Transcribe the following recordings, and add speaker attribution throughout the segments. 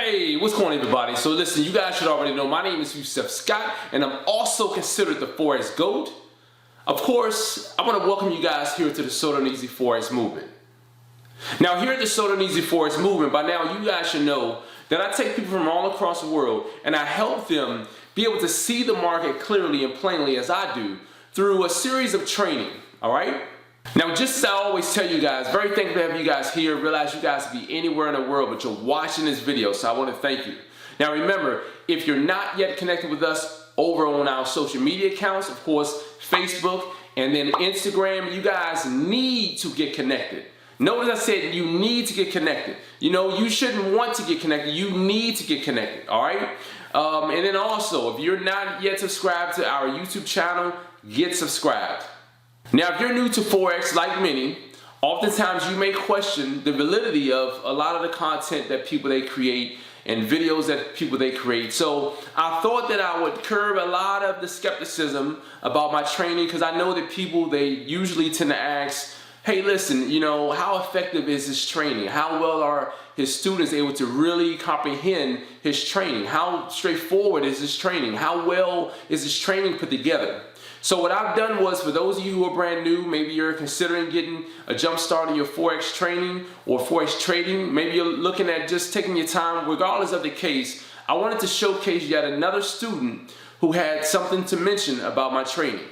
Speaker 1: Hey, what's going on, everybody? So listen, you guys should already know my name is Yusef Scott, and I'm also considered the Forex GOAT. Of course, I want to welcome you guys here to the So Darn Easy Forex movement. Now, here at the So Darn Easy Forex movement, by now you guys should know that I take people from all across the world and I help them be able to see the market clearly and plainly as I do through a series of training, all right? Now, just as I always tell you guys, very thankful to have you guys here. Realize you guys could be anywhere in the world, but you're watching this video, so I want to thank you. Now, remember, if you're not yet connected with us over on our social media accounts, of course, Facebook and then Instagram, you guys need to get connected. Notice I said you need to get connected. You know, you shouldn't want to get connected. You need to get connected, all right? And then also, if you're not yet subscribed to our YouTube channel, get subscribed. Now, if you're new to Forex, like many, oftentimes you may question the validity of a lot of the content that they create and videos that they create. So I thought that I would curb a lot of the skepticism about my training, because I know that people, they usually tend to ask, hey, listen, you know, how effective is his training? How well are his students able to really comprehend his training? How straightforward is his training? How well is his training put together? So what I've done was, for those of you who are brand new, maybe you're considering getting a jump start in your Forex training or Forex trading, maybe you're looking at just taking your time, regardless of the case, I wanted to showcase yet another student who had something to mention about my training.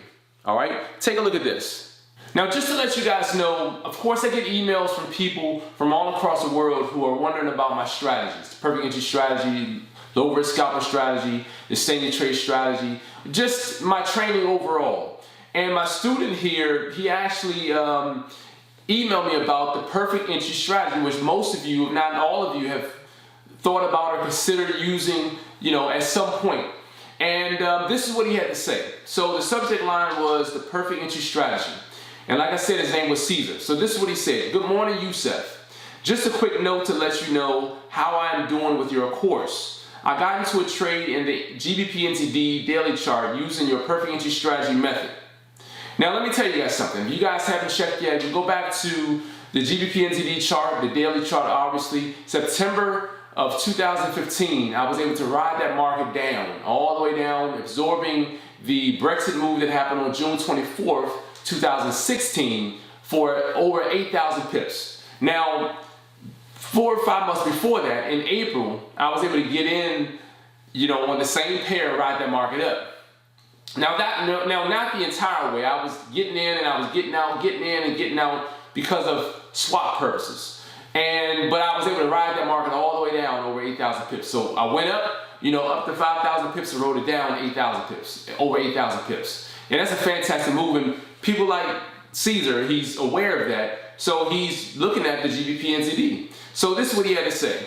Speaker 1: All right, take a look at this. Now, just to let you guys know, of course I get emails from people from all across the world who are wondering about my strategies, the perfect entry strategy, low-risk scalping strategy, the stay in trade strategy, just my training overall. And my student here, he actually emailed me about the perfect entry strategy, which most of you, if not all of you, have thought about or considered using, you know, at some point. And this is what he had to say. So the subject line was the perfect entry strategy. And like I said, his name was Cesar. So this is what he said. Good morning, Yusef. Just a quick note to let you know how I am doing with your course. I got into a trade in the GBP/NZD daily chart using your perfect entry strategy method. Now let me tell you guys something. If you guys haven't checked yet, you go back to the GBP/NZD chart, the daily chart, obviously. September of 2015, I was able to ride that market down, all the way down, absorbing the Brexit move that happened on June 24th, 2016 for over 8,000 pips. Now, 4 or 5 months before that, in April, I was able to get in, you know, on the same pair and ride that market up. Now, not the entire way. I was getting in and I was getting out, getting in and getting out because of swap purposes. But I was able to ride that market all the way down over 8,000 pips. So I went up, you know, up to 5,000 pips and rode it down 8,000 pips, over 8,000 pips. And that's a fantastic move. And people like Cesar, he's aware of that. So he's looking at the GBP/NZD. So this is what he had to say.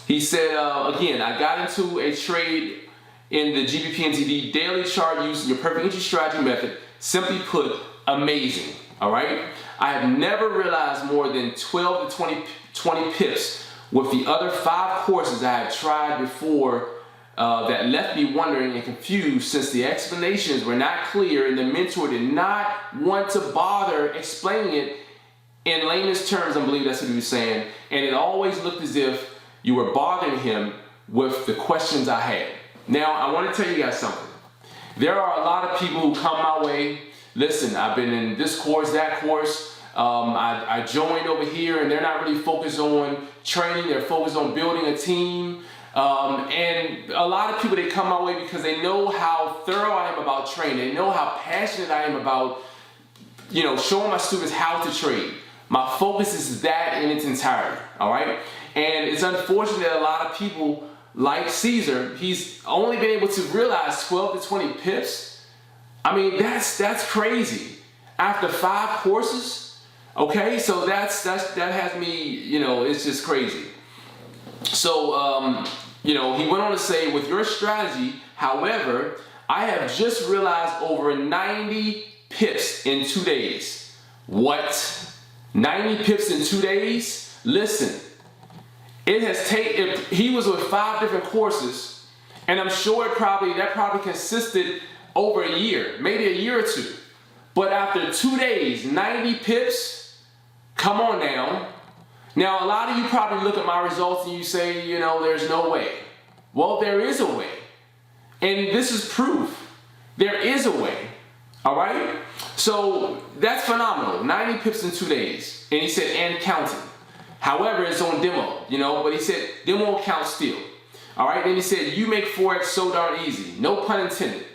Speaker 1: He said, again, I got into a trade in the GBP/NZD daily chart using your perfect entry strategy method. Simply put, amazing, all right? I have never realized more than 12 to 20 pips with the other 5 courses I had tried before that left me wondering and confused, since the explanations were not clear and the mentor did not want to bother explaining it in layman's terms. I believe that's what he was saying. And it always looked as if you were bothering him with the questions I had. Now, I want to tell you guys something. There are a lot of people who come my way. Listen, I've been in this course, that course. I joined over here, and they're not really focused on training. They're focused on building a team. And a lot of people, they come my way because they know how thorough I am about training. They know how passionate I am about, you know, showing my students how to trade. My focus is that in its entirety, all right? And it's unfortunate that a lot of people like Cesar, he's only been able to realize 12 to 20 pips. I mean, that's crazy. After 5 courses, okay? So that has me, you know, it's just crazy. So, you know, he went on to say, with your strategy, however, I have just realized over 90 pips in 2 days. What? 90 pips in 2 days? Listen, it has taken, he was with 5 different courses, and I'm sure that probably consisted over a year, maybe a year or 2. But after 2 days, 90 pips? Come on now. Now, a lot of you probably look at my results and you say, you know, there's no way. Well, there is a way. And this is proof. There is a way. All right? So that's phenomenal. 90 pips in 2 days. And he said, and counting. However, it's on demo, you know, but he said, demo account still. All right? Then he said, you make Forex so darn easy. No pun intended.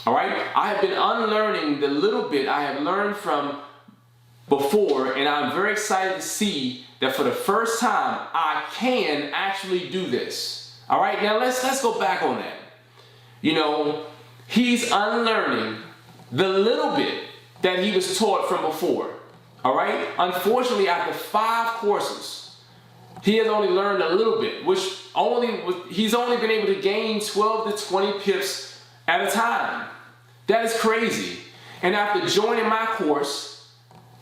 Speaker 1: All right? I have been unlearning the little bit I have learned from before, and I'm very excited to see that for the first time, I can actually do this. All right? Now, let's go back on that. You know, he's unlearning the little bit that he was taught from before. All right? Unfortunately, after 5 courses, he has only learned a little bit, which he's only been able to gain 12 to 20 pips at a time. That is crazy. And after joining my course,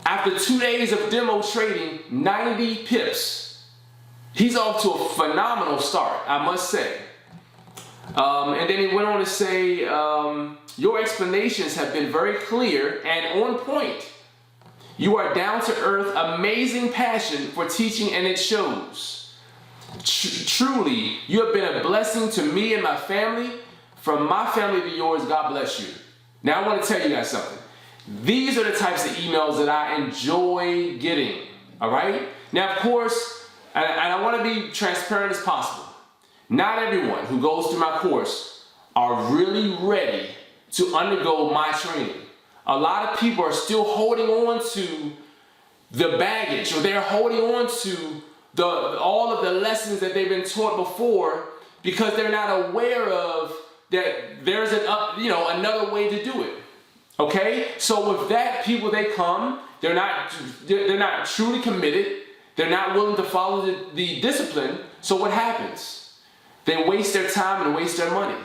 Speaker 1: after 2 days of demo trading, 90 pips, he's off to a phenomenal start, I must say. And then he went on to say, your explanations have been very clear and on point. You are down to earth, amazing passion for teaching, and it shows. Truly, you have been a blessing to me and my family. From my family to yours, God bless you. Now I want to tell you guys something. These are the types of emails that I enjoy getting, all right? Now, of course, and I want to be transparent as possible. Not everyone who goes through my course are really ready to undergo my training. A lot of people are still holding on to the baggage, or they're holding on to all of the lessons that they've been taught before because they're not aware of that there's another way to do it. Okay? So with that, people, they come, they're not truly committed, they're not willing to follow the discipline, so what happens? They waste their time and waste their money.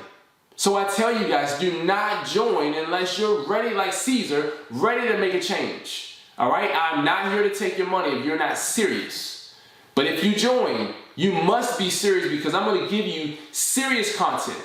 Speaker 1: So I tell you guys, do not join unless you're ready like Cesar, ready to make a change. All right? I'm not here to take your money if you're not serious. But if you join, you must be serious because I'm going to give you serious content.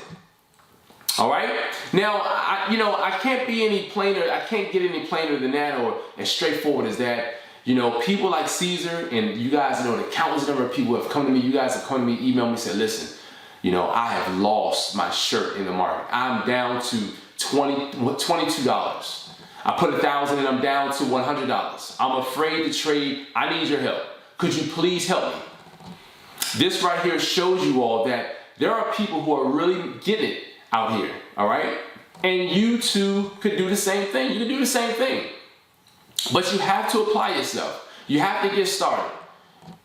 Speaker 1: All right? Now, I can't be any plainer. I can't get any plainer than that or as straightforward as that. You know, people like Cesar and you guys know the countless number of people who have come to me. You guys have come to me, emailed me, and said, listen, you know, I have lost my shirt in the market. I'm down to $22. I put 1,000 and I'm down to $100. I'm afraid to trade. I need your help. Could you please help me? This right here shows you all that there are people who are really getting it out here, all right? And you too could do the same thing. You can do the same thing. But you have to apply yourself. You have to get started.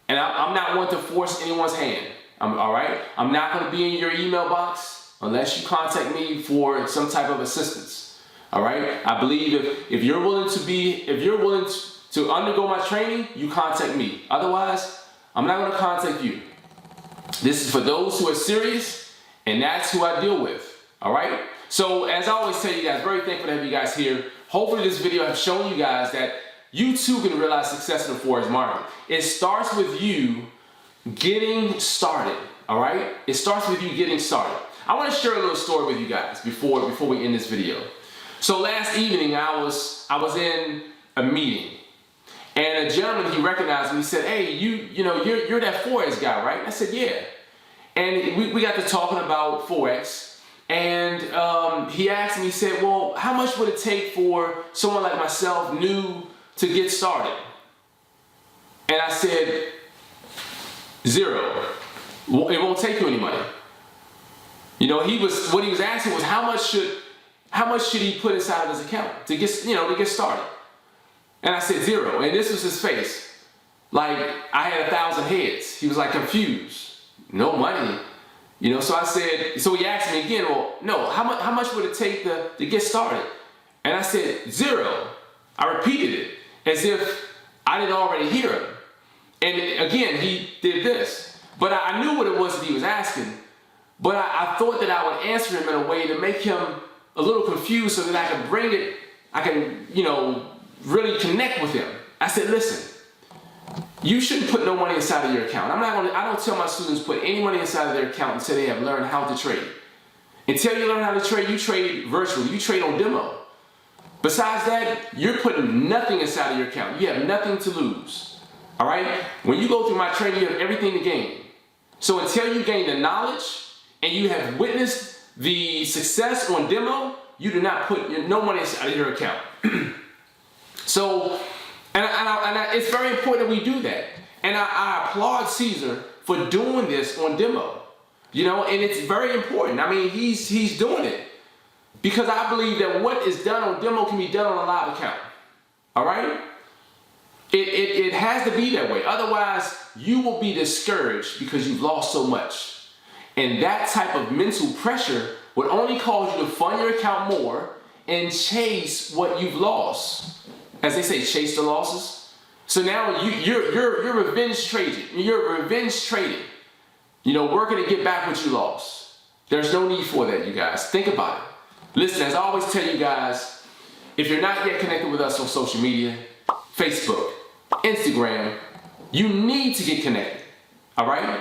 Speaker 1: And I'm not one to force anyone's hand. All right? I'm not going to be in your email box unless you contact me for some type of assistance. All right? I believe if you're willing to undergo my training, you contact me. Otherwise, I'm not going to contact you. This is for those who are serious, and that's who I deal with. All right? So as I always tell you guys, very thankful to have you guys here. Hopefully this video has shown you guys that you too can realize success in the Forex market. It starts with you getting started, all right? It starts with you getting started. I want to share a little story with you guys before we end this video. So last evening I was in a meeting, and a gentleman, he recognized me. He said, "Hey, you're that Forex guy, right?" I said, "Yeah." And we got to talking about Forex, and he asked me, he said, "Well, how much would it take for someone like myself, new, to get started?" And I said, "0. It won't take you any money." You know, what he was asking was how much should he put inside of his account to get started? And I said 0. And this was his face. Like I had 1,000 heads. He was like confused. No money. You know, so he asked me again, well, no, how much would it take to get started? And I said 0. I repeated it as if I didn't already hear him. And again, he did this. But I knew what it was that he was asking. But I thought that I would answer him in a way to make him a little confused so that I can really connect with him. I said, listen, you shouldn't put no money inside of your account. I don't tell my students put any money inside of their account until they have learned how to trade. Until you learn how to trade, you trade virtually, you trade on demo. Besides that, you're putting nothing inside of your account. You have nothing to lose. All right? When you go through my training, you have everything to gain. So until you gain the knowledge and you have witnessed the success on demo, you do not put no money out of your account. So, it's very important that we do that. And I applaud Cesar for doing this on demo. You know, and it's very important. I mean, he's doing it because I believe that what is done on demo can be done on a live account. All right? It has to be that way. Otherwise, you will be discouraged because you've lost so much. And that type of mental pressure would only cause you to fund your account more and chase what you've lost. As they say, chase the losses. So now you're revenge trading. You're revenge trading. You know, working to get back what you lost. There's no need for that, you guys. Think about it. Listen, as I always tell you guys, if you're not yet connected with us on social media, Facebook, Instagram, you need to get connected. All right?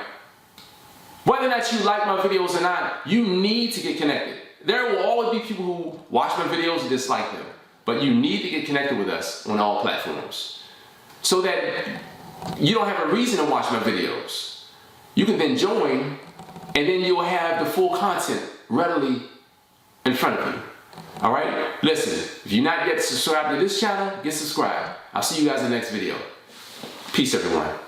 Speaker 1: Whether or not you like my videos or not, you need to get connected. There will always be people who watch my videos and dislike them, but you need to get connected with us on all platforms so that you don't have a reason to watch my videos. You can then join, and then you'll have the full content readily in front of you. All right? Listen, if you're not yet subscribed to this channel, get subscribed. I'll see you guys in the next video. Peace, everyone.